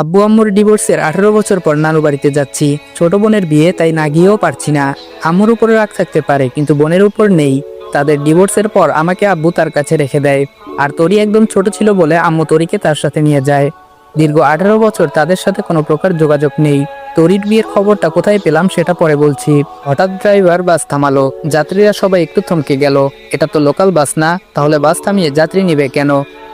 আব্বু আম্মুর ডিভোর্সের 18 বছর পর নানু বাড়িতে যাচ্ছি। ছোট বোনের বিয়ে, তাই না গিয়েও পারছি না। আম্মুর উপরে রাগ থাকতে পারে, কিন্তু বোনের উপর নেই। তাদের ডিভোর্সের পর আমাকে আব্বু তার কাছে রেখে দেয়। আর তরি একদম ছোট ছিল বলে আম্মু তরিকে তার সাথে নিয়ে যায়। দীর্ঘ 18 বছর তাদের সাথে কোনো প্রকার যোগাযোগ নেই। তরির বিয়ের খবরটা কোথায় পেলাম সেটা পরে বলছি। হঠাৎ ড্রাইভার বাস থামালো। যাত্রীরা সবাই একটু থমকে গেল। এটা তো লোকাল বাস না, তাহলে বাস থামিয়ে যাত্রী নিবে কেন?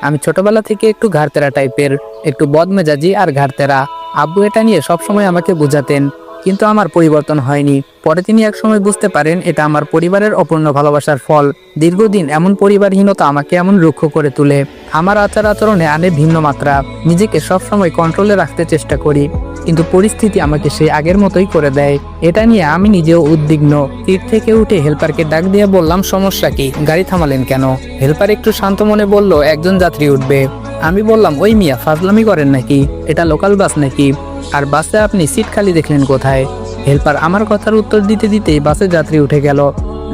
আমি ছোটবেলা থেকে একটু ঘাড়তেরা টাইপের, একটু বদমেজাজি আর ঘাড়তেরা। আব্বু এটা নিয়ে সবসময় আমাকে বোঝাতেন, কিন্তু আমার পরিবর্তন হয়নি। পরে তিনি একসময় বুঝতে পারেন এটা আমার পরিবারের অপূর্ণ ভালোবাসার ফল। দীর্ঘদিন এমন পরিবারহীনতা আমাকে এমন রুক্ষ করে তোলে। আমার আচার আচরণে আনে ভিন্ন মাত্রা। নিজেকে সবসময় কন্ট্রোলে রাখতে চেষ্টা করি, কিন্তু পরিস্থিতি আমাকে সেই আগের মতোই করে দেয়। এটা নিয়ে আমি নিজেও উদ্বিগ্ন। সিট থেকে উঠে হেল্পারকে ডাক দিয়ে বললাম, সমস্যা কি? গাড়ি থামালেন কেন? হেল্পার একটু শান্ত মনে বলল, একজন যাত্রী উঠবে। আমি বললাম, ওই মিয়া ফাজলামি করেন নাকি? এটা লোকাল বাস নাকি? আর বাসে আপনি সিট খালি দেখলেন কোথায়? হেল্পার আমার কথার উত্তর দিতে দিতেই বাসে যাত্রী উঠে গেল।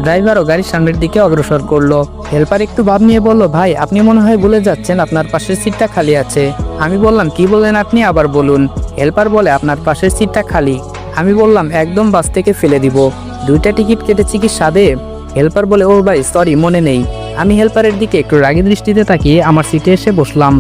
ড্রাইভারও গাড়ির সামনের দিকে অগ্রসর করলো। হেল্পার একটু ভাব নিয়ে বলল, ভাই আপনি মনে হয় ভুলে যাচ্ছেন, আপনার পাশের সিটটা খালি আছে। আমি বললাম, কি বললেন আপনি? আবার বলুন। হেল্পার বলে, আপনার পাশের সিটটা খালি। আমি বললাম, একদম বাস থেকে ফেলে দিব। 2টা টিকিট কেটেছি কি সাদে? হেল্পার বলে, ও ভাই সরি, মনে নেই। আমি হেল্পারের দিকে একটু রাগী দৃষ্টিতে তাকিয়ে আমার সিটে এসে বসলাম।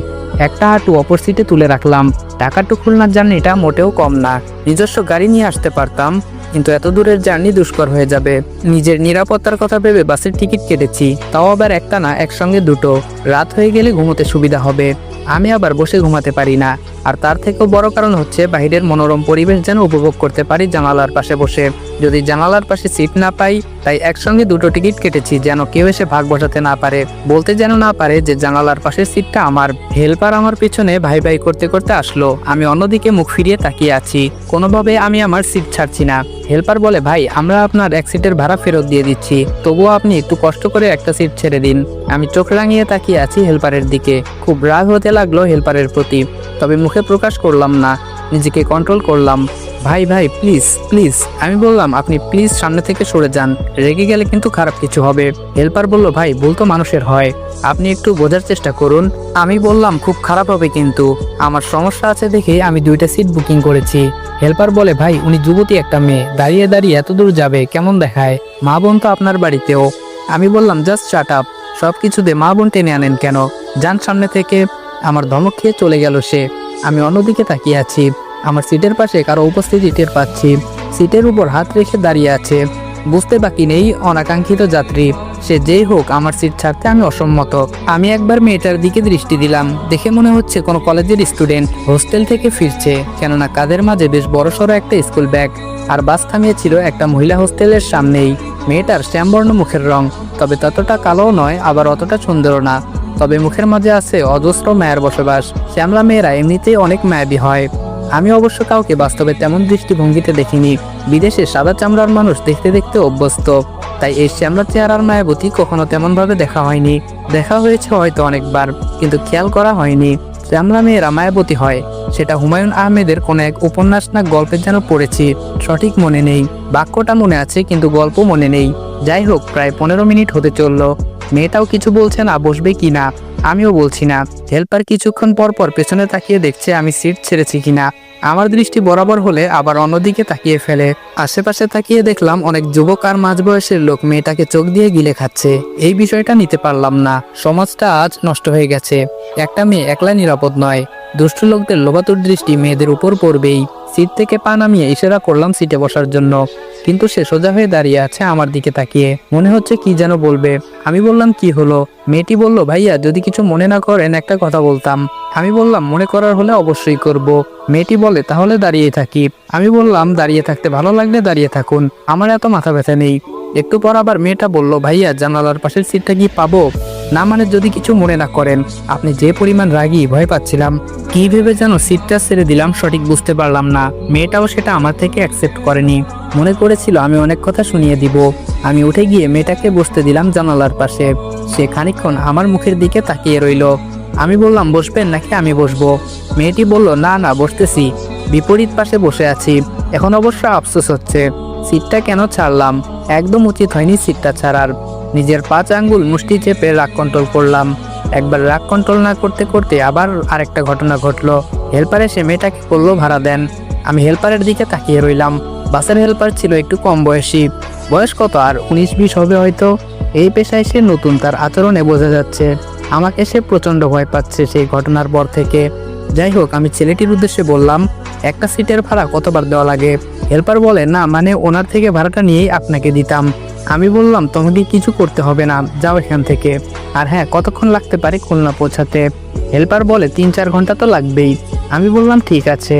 একটা হাঁটু অপর সিটে তুলে রাখলাম। ঢাকা টু খুলনার জার্নিটা মোটেও কম না। নিজস্ব গাড়ি নিয়ে আসতে পারতাম, কিন্তু এত দূরের জার্নি দুষ্কর হয়ে যাবে। নিজের নিরাপত্তার কথা ভেবে বাসের টিকিট কেটেছি, তাও আবার একটা না, একসঙ্গে দুটো। রাত হয়ে গেলে ঘুমোতে সুবিধা হবে। আমি আবার বসে ঘুমাতে পারি না। আর তার থেকেও বড় কারণ হচ্ছে বাইরের মনোরম পরিবেশ যেন উপভোগ করতে পারি জানালার পাশে বসে। যদি জানালার পাশে সিট না পাই, তাই একসঙ্গে 2টো টিকিট কেটেছি, যেন কেউ এসে ভাগ বসাতে না পারে, বলতে যেন না পারে যে জানালার পাশের সিটটা আমার। হেল্পার আমার পিছনে ভাই ভাই করতে করতে আসলো। আমি অন্যদিকে মুখ ফিরিয়ে তাকিয়ে আছি। কোনোভাবে আমি আমার সিট ছাড়ছি না। হেল্পার বলে, ভাই আমরা আপনার এক সিটের ভাড়া ফেরত দিয়ে দিচ্ছি, তবুও আপনি একটু কষ্ট করে একটা সিট ছেড়ে দিন। আমি চোখ রাঙিয়ে তাকিয়ে আছি হেল্পারের দিকে। খুব রাগ হতে লাগলো হেল্পারের প্রতি, তবে মুখে প্রকাশ করলাম না, নিজেকে কন্ট্রোল করলাম। ভাই ভাই প্লিজ প্লিজ। আমি বললাম, আপনি প্লিজ সামনে থেকে সরে যান, রেগে গেলে কিন্তু খারাপ কিছু হবে। হেল্পার বলল, ভাই ভুল তো মানুষের হয়, আপনি একটু বোঝার চেষ্টা করুন। আমি বললাম, খুব খারাপ হবে কিন্তু, আমার সমস্যা আছে দেখে আমি 2টা সিট বুকিং করেছি। হেল্পার বলে, ভাই উনি যুবতী একটা মেয়ে, দাঁড়িয়ে দাঁড়িয়ে এত দূর যাবে, কেমন দেখায়? মা বোন তো আপনার বাড়িতেও। আমি বললাম, জাস্ট শাট আপ, সব কিছুতে মা বোন টেনে আনেন কেন? যান সামনে থেকে। আমার ধমক খেয়ে চলে গেল সে। আমি অন্যদিকে তাকিয়ে আছি। আমার সিটের পাশে কারো উপস্থিতি টের পাচ্ছি। সিটের উপর হাত রেখে দাঁড়িয়ে আছে। বুঝতে বাকি নেই অনাকাঙ্ক্ষিত যাত্রী। সে যেই হোক, আমার সিট ছাড়তে আমি অসম্মত। আমি একবার মেয়েটার দিকে দৃষ্টি দিলাম। দেখে মনে হচ্ছে কোনো কলেজের স্টুডেন্ট, হোস্টেল থেকে ফিরছে, কেননা কাঁধের মাঝে বেশ বড়সড় একটা স্কুল ব্যাগ। আর বাস থামিয়েছিল একটা মহিলা হোস্টেলের সামনেই। মেয়েটার শ্যামবর্ণ মুখের রং, তবে ততটা কালোও নয়, আবার অতটা সুন্দরও না। তবে মুখের মাঝে আছে অজস্র মায়ের বসবাস। শ্যামলা মেয়েরা এমনিতেই অনেক মায়াবী হয়। আমি অবশ্য কাউকে বাস্তবে তেমন দৃষ্টিভঙ্গিতে দেখিনি। বিদেশে সাদা চামড়ার মানুষ দেখতে দেখতে অভ্যস্ত, তাই এই শ্যামলা চেহারার মায়াবতী কখনো তেমনভাবে দেখা হয়নি। দেখা হয়েছে হয়তো অনেকবার, কিন্তু খেয়াল করা হয়নি শ্যামলা মেয়েরা মায়াবতী হয়। সেটা হুমায়ুন আহমেদের কোনো এক উপন্যাস না গল্পের যেন পড়েছি, সঠিক মনে নেই। বাক্যটা মনে আছে, কিন্তু গল্প মনে নেই। যাই হোক, প্রায় 15 মিনিট হতে চললো। মেয়েটাও কিছু বলছে না, বসবে কি না। আমিও বলছি না। হেল্পার কিছুক্ষণ পর পর পেছনে তাকিয়ে দেখছে আমি সিট ছেড়েছি কিনা। আমার দৃষ্টি বরাবর হলে আবার অন্যদিকে তাকিয়ে ফেলে। আশেপাশে তাকিয়ে দেখলাম অনেক যুবক আর মাঝবয়সের লোক মেয়েটাকে চোখ দিয়ে গিলে খাচ্ছে। এই বিষয়টা নিতে পারলাম না। সমাজটা আজ নষ্ট হয়ে গেছে। একটা মেয়ে একলা নিরাপদ নয়। দুষ্ট লোকদের লোভাতুর দৃষ্টি মেয়েদের উপর পড়বেই। সিট থেকে পা নামিয়ে ইশারা করলাম সিটে বসার জন্য, কিন্তু সে সোজা হয়ে দাঁড়িয়ে আছে আমার দিকে তাকিয়ে। মনে হচ্ছে কি যেন বলবে। আমি বললাম, কি হলো? মেয়েটি বলল, ভাইয়া যদি কিছু মনে না করেন একটা কথা বলতাম। আমি বললাম, মনে করার হলে অবশ্যই করব। মেয়েটি বলে, তাহলে দাঁড়িয়ে থাকি। আমি বললাম, দাঁড়িয়ে থাকতে ভালো লাগলে দাঁড়িয়ে থাকুন, আমার এত মাথা ব্যথা নেই। একটু পর আবার মেয়েটা বলল, ভাইয়া জানালার পাশের সিটটা কি পাবো? না মানে যদি কিছু মনে না করেন। আপনি যে পরিমাণ রাগী, ভয় পাচ্ছিলাম, কি ভেবে যেন সিটটা ছেড়ে দিলাম সঠিক বুঝতে পারলাম না। মেয়েটাও সেটা আমার থেকে অ্যাকসেপ্ট করেনি। মনে করেছিল আমি অনেক কথা শুনিয়ে দিব। আমি উঠে গিয়ে মেয়েটাকে বসতে দিলাম জানালার পাশে। সে খানিকক্ষণ আমার মুখের দিকে তাকিয়ে রইল। আমি বললাম, বসবেন নাকি আমি বসবো? মেয়েটি বলল, না না বসতেছি, বিপরীত পাশে বসে আছি। এখন অবশ্য আফসোস হচ্ছে, সিটটা কেন ছাড়লাম। একদম উচিত হয়নি সিটটা ছাড়ার। নিজের 5 আঙ্গুল মুষ্টি চেপে রাগ কন্ট্রোল করলাম। একবার রাগ কন্ট্রোল না করতে করতে আবার আরেকটা ঘটনা ঘটলো। হেল্পার এসে মেয়েটাকে বলল ভাড়া দেন। আমি হেল্পারের দিকে তাকিয়ে রইলাম। বাসের হেল্পার ছিল একটু কম বয়সী, বয়স কত আর 19-20 হবে হয়তো। এই পেশায় সে নতুন, তার আচরণে বোঝা যাচ্ছে। আমাকে সে প্রচণ্ড ভয় পাচ্ছে সেই ঘটনার পর থেকে। যাই হোক, আমি ছেলেটির উদ্দেশ্যে বললাম, একটা সিটের ভাড়া কতবার দেওয়া লাগে? হেল্পার বলে, না মানে ওনার থেকে ভাড়াটা নিয়েই আপনাকে দিতাম। আমি বললাম, তোমাকে কিছু করতে হবে না, যাও এখান থেকে। আর হ্যাঁ, কতক্ষণ লাগতে পারে খুলনা পৌঁছাতে? হেল্পার বলে 3-4 ঘন্টা তো লাগবেই। আমি বললাম ঠিক আছে।